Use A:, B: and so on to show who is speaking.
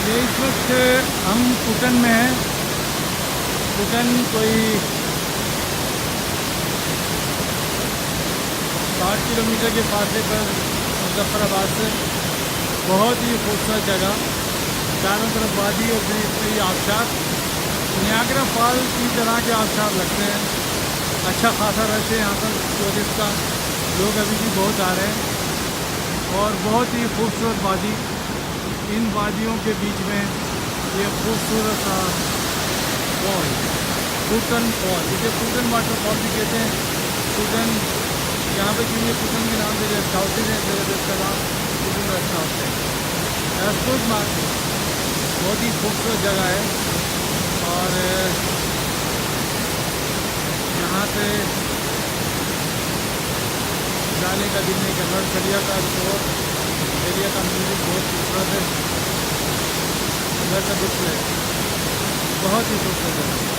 A: ये इस वक्त हम कुटन में हैं। कुटन कोई 60 किलोमीटर के फासले पर मुजफ्फराबाद से। बहुत ही खूबसूरत जगह, चारों तरफ वादी और फिर इसमें ही आबशार, नियाग्रा फॉल की तरह के आबशार लगते हैं। अच्छा खासा रहते हैं यहाँ पर टूरिस्ट का, लोग अभी भी बहुत आ रहे हैं। और बहुत ही खूबसूरत वादी, इन वादियों के बीच में ये खूबसूरत सा फॉल, कुटन फॉल, इसे कुटन वाटरफॉल भी कहते हैं। कुटन यहाँ पे क्योंकि कुटन के नाम से रेस्ट हाउसेज हैं, इसका नाम कुटन रेस्ट हाउस है। एयरपोर्ट मार्ग बहुत ही खूबसूरत जगह है और यहाँ से जाने का दिन नहीं करना। एरिया का शोर, एरिया का म्यूजिक बहुत खूबसूरत है, अंदर का डिस्प्ले बहुत ही खूबसूरत है।